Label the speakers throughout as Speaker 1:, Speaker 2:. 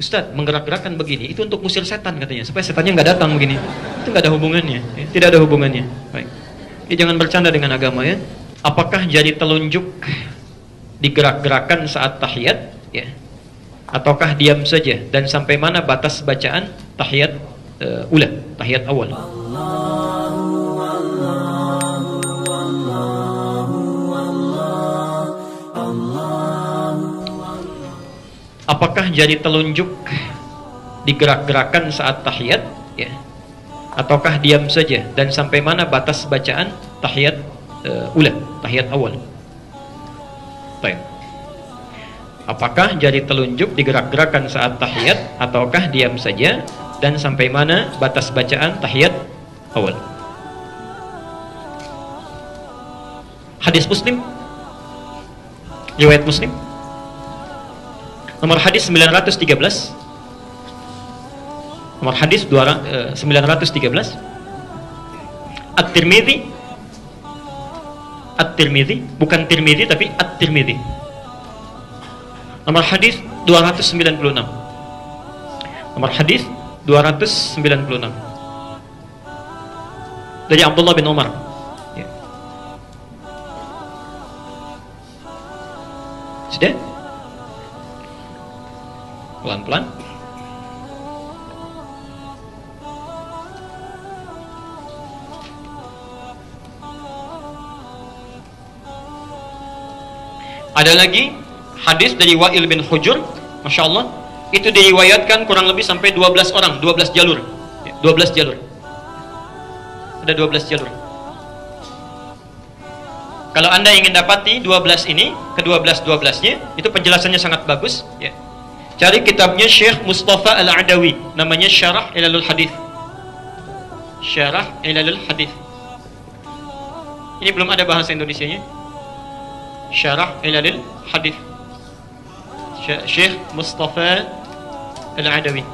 Speaker 1: Ustadz, menggerak-gerakkan begini itu untuk musir setan katanya, supaya setannya nggak datang begini. Itu nggak ada hubungannya, ya. Tidak ada hubungannya. Baik. Jadi jangan bercanda dengan agama ya. Apakah jari telunjuk digerak-gerakkan saat tahiyat, ya? Ataukah diam saja, dan sampai mana batas bacaan tahiyat ula, tahiyat awal? Apakah jari telunjuk digerak-gerakkan saat tahiyat, ya? Ataukah diam saja, dan sampai mana batas bacaan tahiyat ula, tahiyat awal? Baik. Apakah jari telunjuk digerak-gerakkan saat tahiyat, ataukah diam saja, dan sampai mana batas bacaan tahiyat awal? Hadis Muslim, riwayat Muslim, nomor hadis 913. Nomor hadis 913. At-Tirmidzi, bukan Tirmidzi tapi At-Tirmidzi. Nomor hadis 296. Nomor hadis 296. Dari Abdullah bin Umar. Ya. Sudah? Pelan-pelan. Ada lagi hadis dari Wa'il bin Hujur, Masya Allah, itu diriwayatkan kurang lebih sampai 12 orang, 12 jalur, 12 jalur, ada 12 jalur. Kalau anda ingin dapati 12 ini, ke-12-12-nya, itu penjelasannya sangat bagus, ya. Cari kitabnya Syekh Mustafa Al-Adawi, namanya Syarah Ilalul Hadith. Syarah Ilalul Hadith. Ini belum ada bahasa Indonesianya. Syarah Ilalul Hadith, Syekh Mustafa Al-Adawi.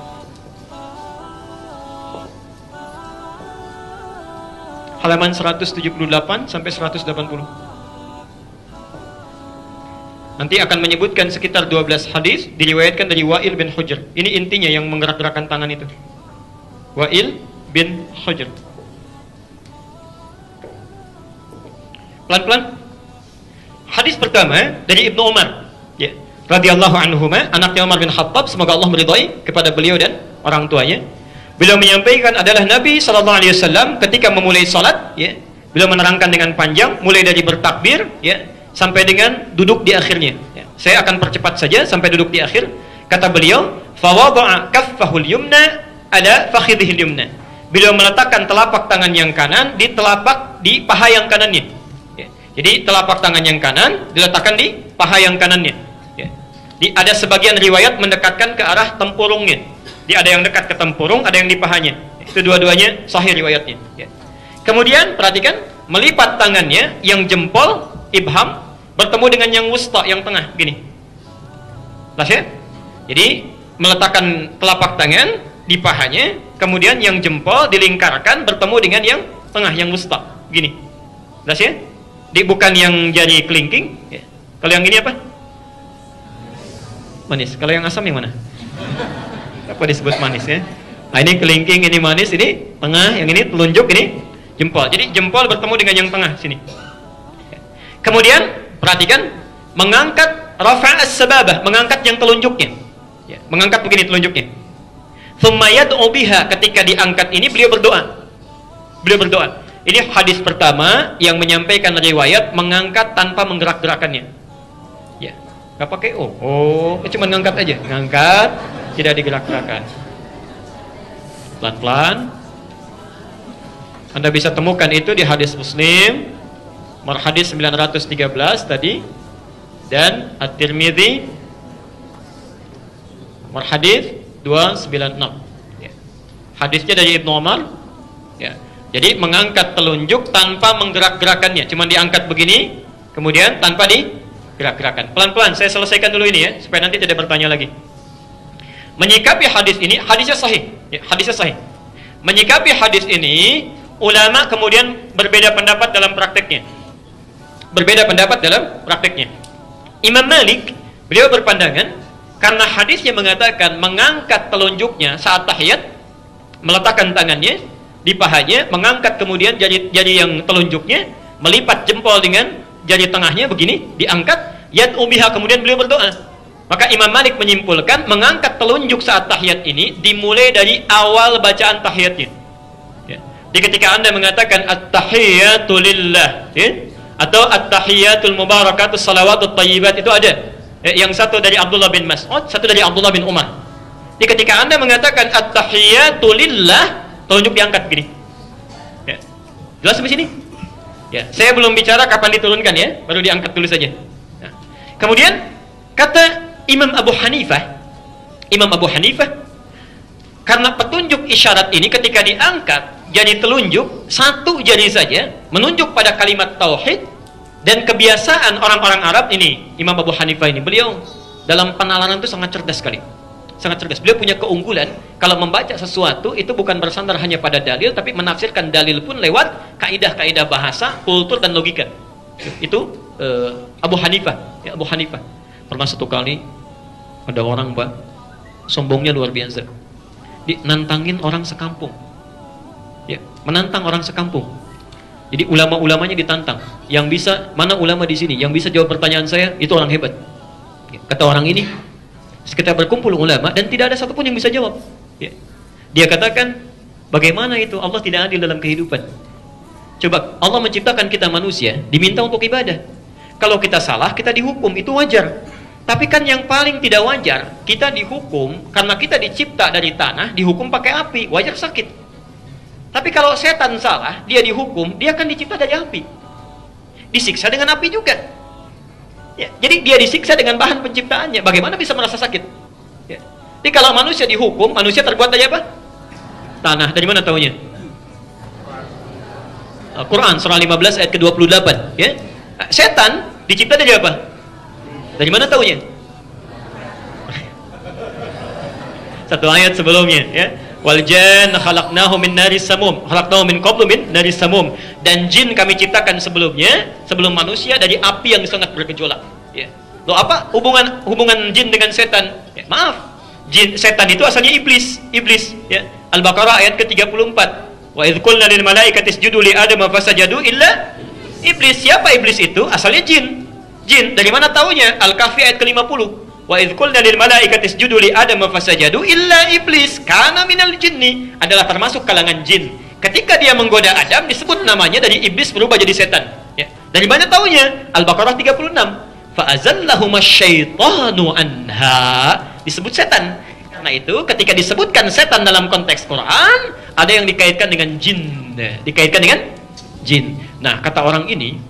Speaker 1: Halaman 178 sampai 180. Nanti akan menyebutkan sekitar 12 hadis diriwayatkan dari Wa'il bin Hujr. Ini intinya yang menggerak-gerakkan tangan itu. Wa'il bin Hujr. Pelan-pelan. Hadis pertama dari Ibnu Umar, ya, radhiyallahu anhuma, anaknya Umar bin Khattab, semoga Allah meridhai kepada beliau dan orang tuanya. Beliau menyampaikan adalah Nabi SAW ketika memulai salat, ya, beliau menerangkan dengan panjang mulai dari bertakbir, ya, sampai dengan duduk di akhirnya. Ya. Saya akan percepat saja sampai duduk di akhir. Kata beliau, "Fawada'a kaffahul yumna ala fakhidhil yumna." Beliau meletakkan telapak tangan yang kanan di paha yang kanannya. Ya. Jadi telapak tangan yang kanan diletakkan di paha yang kanannya. Ya. Ada sebagian riwayat mendekatkan ke arah tempurungnya. Dia ada yang dekat ke tempurung, ada yang di pahanya. Itu dua-duanya sahih riwayatnya. Ya. Kemudian perhatikan, melipat tangannya yang jempol ibham bertemu dengan yang wusta, yang tengah, gini. Jelas ya? Jadi meletakkan telapak tangan di pahanya, kemudian yang jempol dilingkarkan bertemu dengan yang tengah, yang wusta, gini. Jelas ya? Bukan yang jari kelingking. Ya. Kalau yang ini apa? Manis. Kalau yang asam yang mana? Apa disebut manis ya? Nah ini kelingking, ini manis, ini tengah, yang ini telunjuk, ini jempol. Jadi jempol bertemu dengan yang tengah sini. Kemudian perhatikan, mengangkat rafa'as sababah, mengangkat yang telunjuknya. Ya, mengangkat begini telunjuknya. Tsumma yad'u biha, ketika diangkat ini beliau berdoa. Beliau berdoa. Ini hadis pertama yang menyampaikan riwayat mengangkat tanpa menggerak-gerakannya. Ya, nggak pakai cuma ngangkat aja, ngangkat, tidak digerak-gerakan. Pelan-pelan. Anda bisa temukan itu di hadis Muslim, nomor hadis 913 tadi, dan At-Tirmidzi, nomor hadis 296. Ya. Hadisnya dari Ibnu Umar. Ya. Jadi mengangkat telunjuk tanpa menggerak-gerakannya, cuma diangkat begini, kemudian tanpa digerak-gerakan. Pelan-pelan, saya selesaikan dulu ini ya, supaya nanti tidak bertanya lagi. Menyikapi hadis ini, hadisnya sahih, ya, hadisnya sahih. Menyikapi hadis ini, ulama kemudian berbeda pendapat dalam prakteknya. Berbeda pendapat dalam prakteknya. Imam Malik, beliau berpandangan Karena hadisnya mengatakan mengangkat telunjuknya saat tahiyat, meletakkan tangannya di pahanya, mengangkat kemudian jari yang telunjuknya, melipat jempol dengan jari tengahnya begini, diangkat, yad'u biha, kemudian beliau berdoa. Maka Imam Malik menyimpulkan mengangkat telunjuk saat tahiyat ini dimulai dari awal bacaan tahiyatnya. Ya. Jadi ketika Anda mengatakan at-tahiyatu lillah, ya, atau at-tahiyatul mubarakatus salawatut thayyibat, itu ada. Ya, yang satu dari Abdullah bin Mas'ud, satu dari Abdullah bin Umar. Jadi ketika Anda mengatakan at-tahiyatu lillah, telunjuk diangkat begini. Ya. Jelas sampai sini? Ya, saya belum bicara kapan diturunkan ya, baru diangkat dulu saja. Nah. Kemudian kata Imam Abu Hanifah, karena petunjuk isyarat ini ketika diangkat jari telunjuk satu jari saja menunjuk pada kalimat tauhid, dan kebiasaan orang-orang Arab ini, Imam Abu Hanifah ini, beliau dalam penalaran itu sangat cerdas sekali. Sangat cerdas. Beliau punya keunggulan kalau membaca sesuatu itu bukan bersandar hanya pada dalil, tapi menafsirkan dalil pun lewat kaidah-kaidah bahasa, kultur dan logika. Itu Abu Hanifah, ya, Abu Hanifah. Pernah satu kali ada orang, Pak, sombongnya luar biasa. Nantangin orang sekampung. Ya, menantang orang sekampung. Jadi ulama-ulamanya ditantang. Yang bisa, mana ulama di sini yang bisa jawab pertanyaan saya, itu orang hebat. Ya, kata orang ini, sekitar berkumpul ulama dan tidak ada satupun yang bisa jawab. Ya. Dia katakan, bagaimana itu Allah tidak adil dalam kehidupan? Coba, Allah menciptakan kita manusia, diminta untuk ibadah. Kalau kita salah, kita dihukum, itu wajar. Tapi kan yang paling tidak wajar, kita dihukum karena kita dicipta dari tanah, dihukum pakai api, wajar sakit. Tapi kalau setan salah, dia dihukum, dia akan dicipta dari api, disiksa dengan api juga. Ya, jadi dia disiksa dengan bahan penciptaannya, bagaimana bisa merasa sakit? Ya. Jadi kalau manusia dihukum, manusia terbuat dari apa? Tanah. Dari mana tahunya? Al-Quran surah 15 ayat ke-28. Ya. Setan dicipta dari apa? Dari mana tahunya? Satu ayat sebelumnya, ya. Wal janna khalaqnahu min naris samum, khalaqnahu min qablu min naris samum. Dan jin kami ciptakan sebelumnya, sebelum manusia, dari api yang sangat bergejolak. Ya. Loh, apa hubungan jin dengan setan? Ya, maaf, setan itu asalnya iblis, ya. Al-Baqarah ayat ke-34. Wa idz qulna lil malaikati isjudu li adama fasajadu illa iblis. Siapa iblis itu? Asalnya jin. Jin, dari mana taunya? Al-Kahfi ayat ke-50. Wa idz qulna lil malaikati isjudu li adama fasajadu illa iblis kana minal jinni, adalah termasuk kalangan jin. Ketika dia menggoda Adam, disebut namanya dari iblis berubah jadi setan. Ya. Dari mana taunya? Al-Baqarah 36. Fa azallahuma syaitanu anha, disebut setan. Karena itu ketika disebutkan setan dalam konteks Quran, ada yang dikaitkan dengan jin. Dikaitkan dengan jin. Nah, kata orang ini,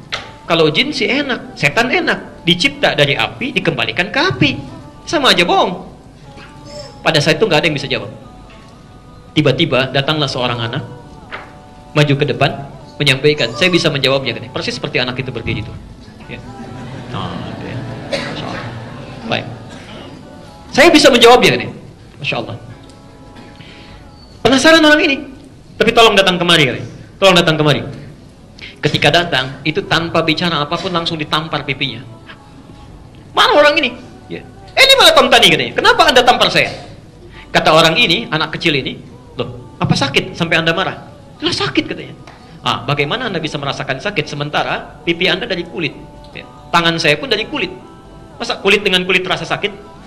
Speaker 1: kalau jin sih enak, setan enak, dicipta dari api, dikembalikan ke api, sama aja bohong. Pada saat itu nggak ada yang bisa jawab. Tiba-tiba datanglah seorang anak, maju ke depan, menyampaikan, saya bisa menjawabnya, persis seperti anak itu berdiri itu. Ya. Ya. Baik, saya bisa menjawabnya, Masya Allah. Penasaran orang ini, tapi tolong datang kemari, tolong datang kemari. Ketika datang, itu tanpa bicara apapun langsung ditampar pipinya. Mana orang ini? Ya. Ini malah kontani katanya. Kenapa Anda tampar saya? Kata orang ini, anak kecil ini, loh, apa sakit sampai Anda marah? Lah sakit katanya. Bagaimana Anda bisa merasakan sakit sementara pipi Anda dari kulit? Ya. Tangan saya pun dari kulit. Masa kulit dengan kulit terasa sakit?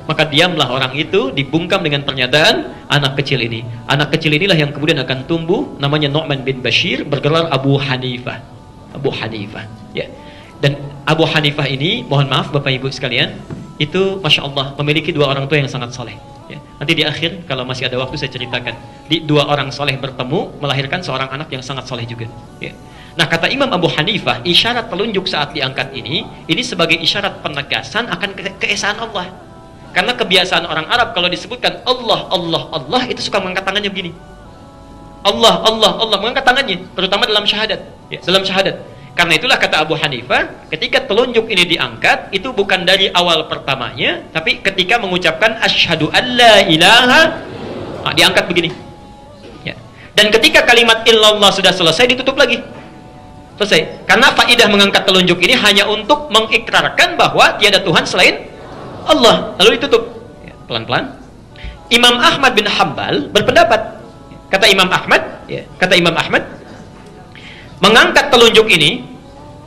Speaker 1: Maka diamlah orang itu, dibungkam dengan pernyataan anak kecil ini. Anak kecil inilah yang kemudian akan tumbuh, namanya Nu'man bin Bashir, bergelar Abu Hanifah. Abu Hanifah. Ya. Dan Abu Hanifah ini, mohon maaf Bapak Ibu sekalian, itu Masya Allah memiliki dua orang tua yang sangat soleh. Ya. Nanti di akhir, kalau masih ada waktu saya ceritakan. Di dua orang soleh bertemu, melahirkan seorang anak yang sangat soleh juga. Ya. Nah, kata Imam Abu Hanifah, isyarat telunjuk saat diangkat ini sebagai isyarat penegasan akan keesaan Allah. Karena kebiasaan orang Arab kalau disebutkan Allah, Allah, Allah, itu suka mengangkat tangannya begini. Allah, Allah, Allah, mengangkat tangannya, terutama dalam syahadat. Ya, dalam syahadat. Karena itulah kata Abu Hanifah, ketika telunjuk ini diangkat, itu bukan dari awal pertamanya, tapi ketika mengucapkan asyhadu an la ilaha, diangkat begini. Ya. Dan ketika kalimat illallah sudah selesai, ditutup lagi. Selesai. Karena faidah mengangkat telunjuk ini hanya untuk mengikrarkan bahwa tiada Tuhan selain Allah, lalu ditutup. Ya, pelan-pelan. Imam Ahmad bin Hambal berpendapat, kata Imam Ahmad, mengangkat telunjuk ini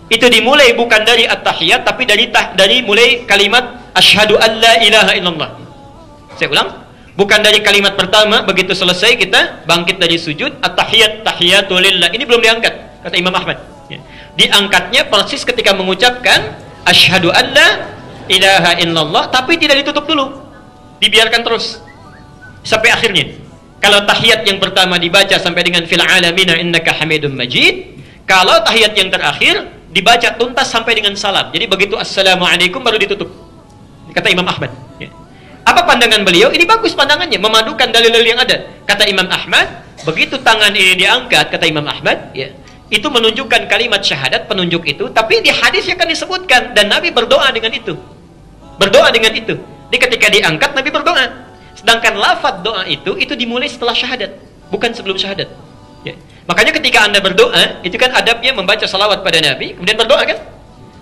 Speaker 1: itu dimulai bukan dari at-tahiyat, tapi dari mulai kalimat asyhadu an la ilaha illallah. Saya ulang, bukan dari kalimat pertama, begitu selesai kita bangkit dari sujud, at-tahiyat tahiyatu lillah. Ini belum diangkat, kata Imam Ahmad. Ya. Diangkatnya persis ketika mengucapkan asyhadu an la ilaha illallah, tapi tidak ditutup dulu, dibiarkan terus sampai akhirnya. Kalau tahiyat yang pertama dibaca sampai dengan fil alamina innaka hamidum majid, kalau tahiyat yang terakhir dibaca tuntas sampai dengan salam. Jadi begitu assalamualaikum baru ditutup, kata Imam Ahmad. Ya. Apa pandangan beliau? Ini bagus pandangannya, memadukan dalil-dalil yang ada. Kata Imam Ahmad, begitu tangan ini diangkat, kata Imam Ahmad, ya, itu menunjukkan kalimat syahadat, penunjuk itu, tapi di hadis akan disebutkan dan Nabi berdoa dengan itu. Berdoa dengan itu. Jadi ketika diangkat Nabi berdoa. Sedangkan lafaz doa itu dimulai setelah syahadat, bukan sebelum syahadat. Ya. Makanya ketika Anda berdoa, itu kan adabnya membaca salawat pada Nabi, kemudian berdoa kan?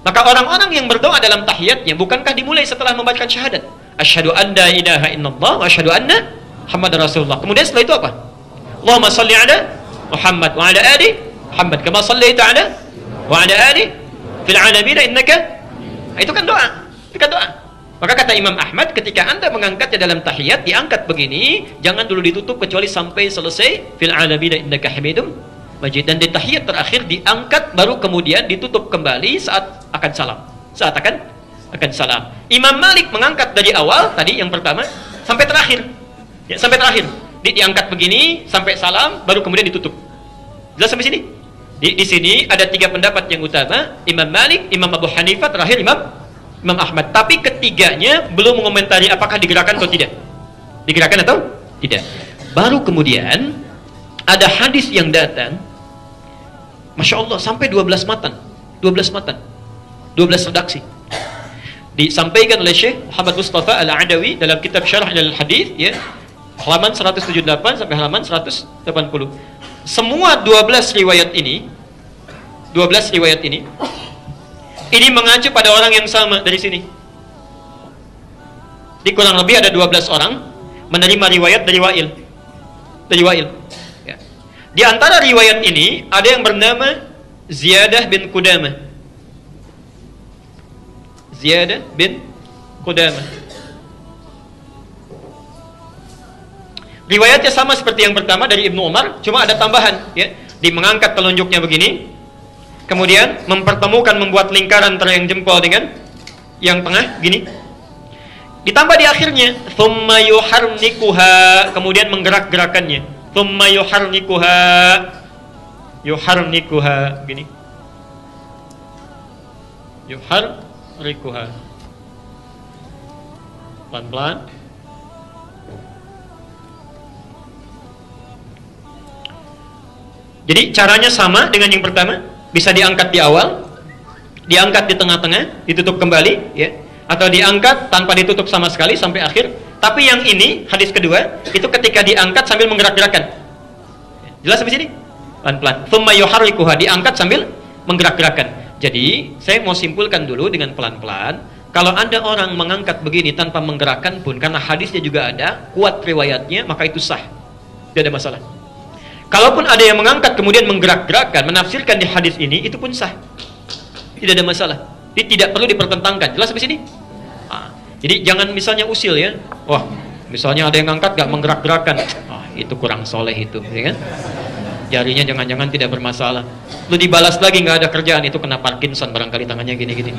Speaker 1: Maka orang-orang yang berdoa dalam tahiyatnya, bukankah dimulai setelah membacakan syahadat? Asyhadu an la ilaha illallah wa asyhadu anna Muhammadar Rasulullah. Kemudian setelah itu apa? Allahumma salli ala Muhammad wa ala ali Muhammad kama sallaita ala wa ala ali fil alamin innaka. Itu kan doa. Itu kan doa. Maka kata Imam Ahmad, ketika Anda mengangkatnya dalam tahiyat, diangkat begini, jangan dulu ditutup kecuali sampai selesai fil alamin innaka hamidum majid. Dan di tahiyat terakhir diangkat, baru kemudian ditutup kembali saat akan salam. Saat akan salam. Imam Malik mengangkat dari awal tadi yang pertama sampai terakhir. Ya, sampai terakhir. Diangkat begini sampai salam, baru kemudian ditutup. Jelas sampai sini? Di sini ada 3 pendapat yang utama, Imam Malik, Imam Abu Hanifah, terakhir Imam Ahmad. Tapi ketiganya belum mengomentari apakah digerakkan atau tidak. Digerakkan atau tidak. Baru kemudian ada hadis yang datang, Masya Allah, sampai 12 matan. 12 redaksi. Disampaikan oleh Syekh Muhammad Mustafa Al-Adawi dalam kitab Syarah Al-Hadis, ya, halaman 178 sampai halaman 180. Semua 12 riwayat ini mengacu pada orang yang sama dari sini. Di kurang lebih ada 12 orang menerima riwayat dari Wa'il. Ya. Di antara riwayat ini ada yang bernama Ziyadah bin Qudamah. Riwayatnya sama seperti yang pertama dari Ibnu Umar, cuma ada tambahan, ya. Mengangkat telunjuknya begini, kemudian membuat lingkaran antara yang jempol dengan yang tengah gini. Ditambah di akhirnya thumma yuharnikuha, kemudian menggerak-gerakannya. Thumma yuharnikuha gini. Yuharnikuha. Pelan-pelan. Jadi caranya sama dengan yang pertama, bisa diangkat di awal, diangkat di tengah-tengah, ditutup kembali, ya, atau diangkat tanpa ditutup sama sekali sampai akhir. Tapi yang ini, hadis kedua, itu ketika diangkat sambil menggerak-gerakkan. Jelas sampai sini? Pelan-pelan. Thumma yuharrikuha, diangkat sambil menggerak-gerakkan. Jadi, saya mau simpulkan dulu dengan pelan-pelan. Kalau ada orang mengangkat begini tanpa menggerakkan pun, karena hadisnya juga ada, kuat riwayatnya, maka itu sah. Tidak ada masalah. Kalaupun ada yang mengangkat kemudian menggerak-gerakkan, menafsirkan di hadis ini, itu pun sah. Tidak ada masalah. Tidak perlu dipertentangkan. Jelas sampai sini? Nah, jadi jangan misalnya usil, ya. Wah, misalnya ada yang angkat gak menggerak-gerakkan. Itu kurang soleh itu, ya kan? Jarinya jangan-jangan tidak bermasalah. Lu dibalas lagi nggak ada kerjaan, itu kena Parkinson barangkali tangannya gini-gini.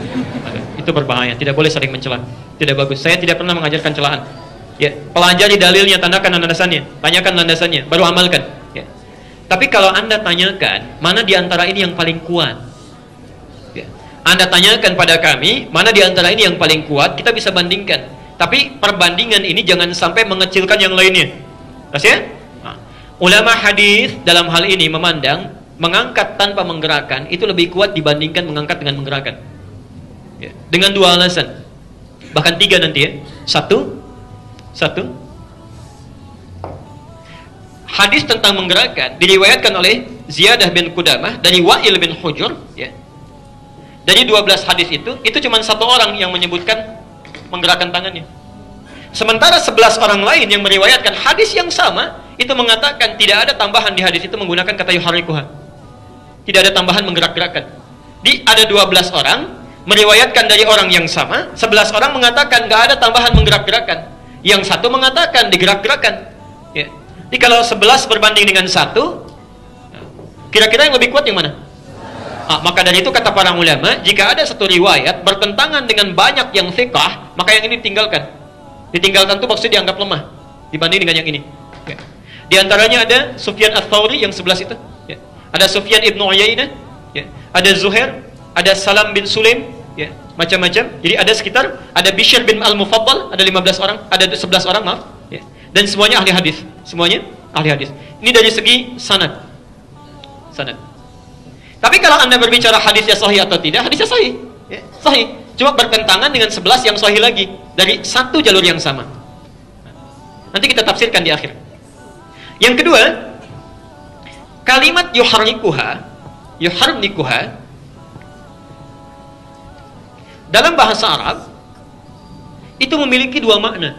Speaker 1: Itu berbahaya. Tidak boleh saling mencela. Tidak bagus. Saya tidak pernah mengajarkan celaan. Ya, pelajari dalilnya, tandakan landasannya, tanyakan landasannya, baru amalkan. Ya. Tapi kalau Anda tanyakan, mana di antara ini yang paling kuat? Ya. Anda tanyakan pada kami, mana di antara ini yang paling kuat, kita bisa bandingkan. Tapi perbandingan ini jangan sampai mengecilkan yang lainnya. Terus ya? Nah, ulama hadis dalam hal ini memandang mengangkat tanpa menggerakkan itu lebih kuat dibandingkan mengangkat dengan menggerakkan. Ya. Dengan dua alasan. Bahkan tiga nanti ya. Satu. Hadis tentang menggerakkan diriwayatkan oleh Ziyadah bin Qudamah dari Wa'il bin Hujur, ya. Dari 12 hadis itu cuma satu orang yang menyebutkan menggerakkan tangannya. Sementara 11 orang lain yang meriwayatkan hadis yang sama, itu mengatakan tidak ada tambahan di hadis itu menggunakan kata yuharrikuha. Tidak ada tambahan menggerak-gerakkan. Ada 12 orang meriwayatkan dari orang yang sama, 11 orang mengatakan nggak ada tambahan menggerak-gerakkan. Yang satu mengatakan digerak-gerakkan. Ya. Jadi kalau 11 berbanding dengan 1, kira-kira yang lebih kuat yang mana? Maka dari itu kata para ulama, jika ada satu riwayat bertentangan dengan banyak yang thiqah, maka yang ini ditinggalkan. Ditinggalkan itu maksudnya dianggap lemah dibanding dengan yang ini. Ya. Di antaranya ada Sufyan Ats-Tsauri yang 11 itu. Ya. Ada Sufyan Ibnu Uyainah. Ya. Ada Zuhair. Ada Salam bin Sulaim. Ya. Macam-macam. Jadi ada sekitar, ada Bishr bin Al-Mufaddal, ada 15 orang, ada 11 orang, maaf. Ya. Dan semuanya ahli hadis. Semuanya ahli hadis. Ini dari segi sanad. Sanad. Tapi kalau Anda berbicara hadisnya sahih atau tidak, hadisnya sahih. Ya. Sahih. Cuma bertentangan dengan 11 yang sahih lagi dari satu jalur yang sama. Nanti kita tafsirkan di akhir. Yang kedua, kalimat yuharrikuha dalam bahasa Arab itu memiliki dua makna.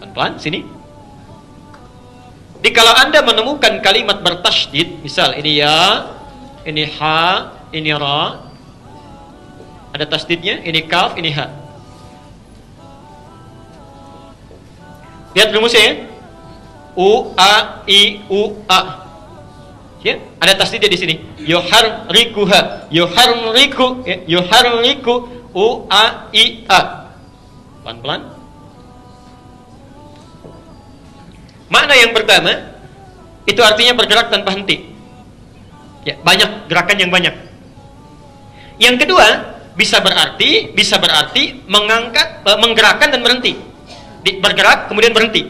Speaker 1: Pelan-pelan sini. Jadi kalau Anda menemukan kalimat bertasydid, misal ini ya, ini ha, ini ra, ada tasdidnya, ini kaf, ini ha. Lihat rumusnya ya. U, A, I, U, A. Ya, ada tasdidnya di sini. Yuharrikuha, yuharriku, ya, yuharriku, U, A, I, A. Pelan-pelan. Makna yang pertama, itu artinya bergerak tanpa henti. Ya, banyak, gerakan yang banyak. Yang kedua, bisa berarti mengangkat, menggerakkan dan berhenti. Bergerak kemudian berhenti.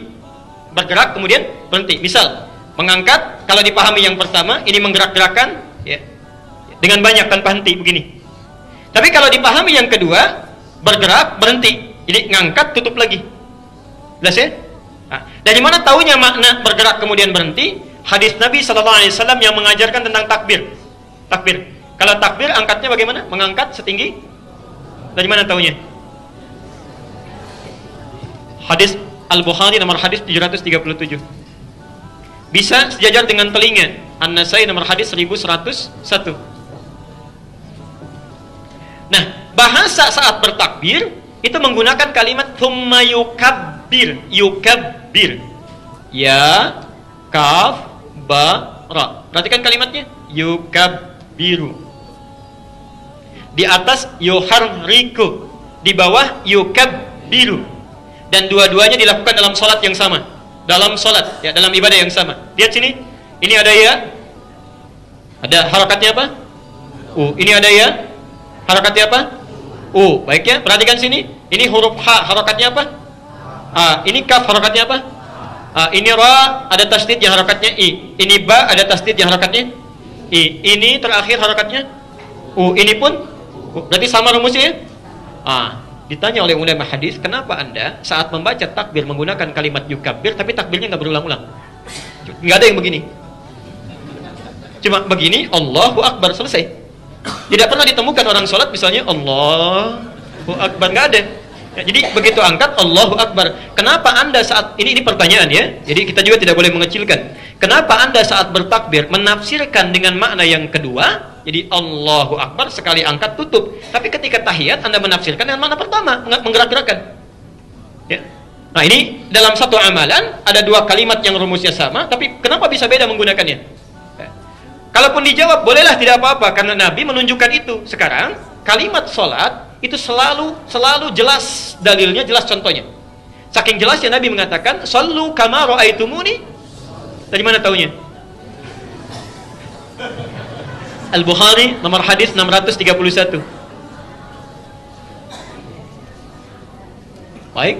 Speaker 1: Bergerak kemudian berhenti. Misal, mengangkat kalau dipahami yang pertama, ini menggerak-gerakan ya, dengan banyak tanpa henti begini. Tapi kalau dipahami yang kedua, bergerak berhenti. Jadi ngangkat tutup lagi. Jelas ya? Nah, dari mana taunya makna bergerak kemudian berhenti? Hadis Nabi SAW yang mengajarkan tentang takbir. Takbir. Kalau takbir angkatnya bagaimana? Mengangkat setinggi? Dari mana taunya? Hadis Al-Bukhari nomor hadis 737. Bisa sejajar dengan telinga. An-Nasai nomor hadis 1101. Nah, bahasa saat bertakbir itu menggunakan kalimat thumma yukabbir. Yukabbir. Ya, kaf, ba, ra. Perhatikan kalimatnya. Yukabbiru. Di atas yuharriku, di bawah yukabbiru. Dan dua-duanya dilakukan dalam salat yang sama. Dalam salat, ya, dalam ibadah yang sama. Lihat sini. Ini ada ya. Ada harakatnya apa? Ini ada ya. Harakatnya apa? Baik ya. Perhatikan sini. Ini huruf ha, harakatnya apa? Ini kaf, harakatnya apa? Ini ra, ada tasdid yang harakatnya i. Ini ba, ada tasdid yang harakatnya i. Ini terakhir harakatnya ini pun berarti sama rumusnya ya? Ditanya oleh ulama hadis, kenapa Anda saat membaca takbir menggunakan kalimat yukabbir tapi takbirnya nggak berulang-ulang? Nggak ada yang begini. Cuma begini, Allahu Akbar, selesai. Tidak pernah ditemukan orang sholat misalnya Allahu Akbar, nggak ada. Ya, jadi begitu angkat Allahu Akbar. Kenapa Anda saat ini pertanyaan ya? Jadi kita juga tidak boleh mengecilkan. Kenapa Anda saat bertakbir menafsirkan dengan makna yang kedua? Jadi Allahu Akbar sekali angkat tutup. Tapi ketika tahiyat Anda menafsirkan dengan makna pertama, menggerak-gerakkan. Ya. Nah, ini dalam satu amalan ada dua kalimat yang rumusnya sama, tapi kenapa bisa beda menggunakannya? Ya. Kalaupun dijawab bolehlah, tidak apa-apa karena Nabi menunjukkan itu. Sekarang kalimat sholat itu selalu jelas dalilnya, jelas contohnya. Saking jelasnya Nabi mengatakan, "Shallu kama ra'aitumuni." Dari mana taunya? Al-Bukhari nomor hadis 631. Baik.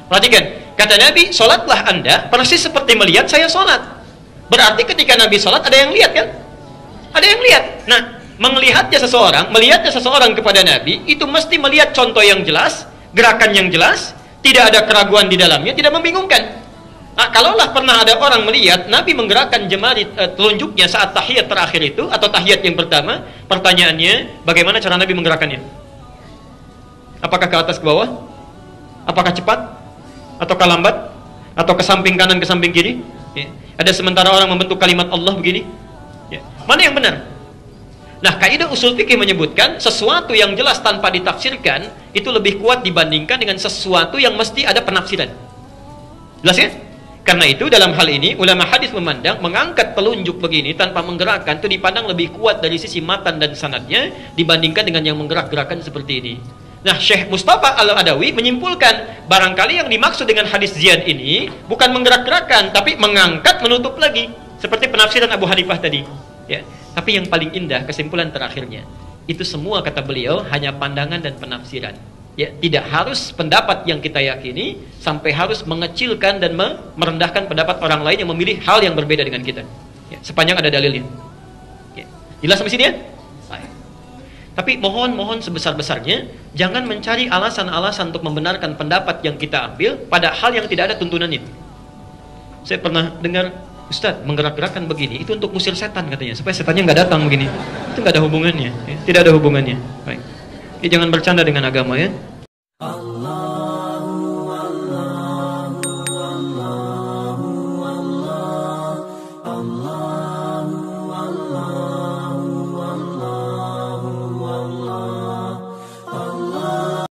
Speaker 1: Perhatikan, kata Nabi, "Salatlah Anda persis seperti melihat saya salat." Berarti ketika Nabi salat ada yang lihat kan? Ada yang lihat. Nah, melihatnya seseorang kepada Nabi itu mesti melihat contoh yang jelas, gerakan yang jelas, tidak ada keraguan di dalamnya, tidak membingungkan. Nah, kalaulah pernah ada orang melihat Nabi menggerakkan jemari telunjuknya saat tahiyat terakhir itu atau tahiyat yang pertama, pertanyaannya bagaimana cara Nabi menggerakkannya? Apakah ke atas ke bawah? Apakah cepat? Ataukah lambat? Atau ke samping kanan ke samping kiri? Ya. Ada sementara orang membentuk kalimat Allah begini. Ya. Mana yang benar? Nah, kaidah usul fikih menyebutkan sesuatu yang jelas tanpa ditafsirkan itu lebih kuat dibandingkan dengan sesuatu yang mesti ada penafsiran. Jelas ya? Karena itu dalam hal ini ulama hadis memandang mengangkat telunjuk begini tanpa menggerakkan itu dipandang lebih kuat dari sisi matan dan sanadnya dibandingkan dengan yang menggerak-gerakan seperti ini. Nah, Syekh Mustafa Al-Adawi menyimpulkan barangkali yang dimaksud dengan hadis Ziyad ini bukan menggerak-gerakan tapi mengangkat menutup lagi seperti penafsiran Abu Hanifah tadi. Ya. Tapi yang paling indah kesimpulan terakhirnya itu semua kata beliau hanya pandangan dan penafsiran. Ya, tidak harus pendapat yang kita yakini sampai harus mengecilkan dan merendahkan pendapat orang lain yang memilih hal yang berbeda dengan kita. Ya, sepanjang ada dalilnya. Ya. Jelas sampai sini ya? Baik. Tapi mohon sebesar-besarnya jangan mencari alasan-alasan untuk membenarkan pendapat yang kita ambil pada hal yang tidak ada tuntunannya. Saya pernah dengar Ustadz menggerak-gerakkan begini itu untuk musir setan katanya supaya setannya nggak datang begini. Itu nggak ada hubungannya. Ya. Tidak ada hubungannya. Baik. Jangan bercanda dengan agama ya. Allah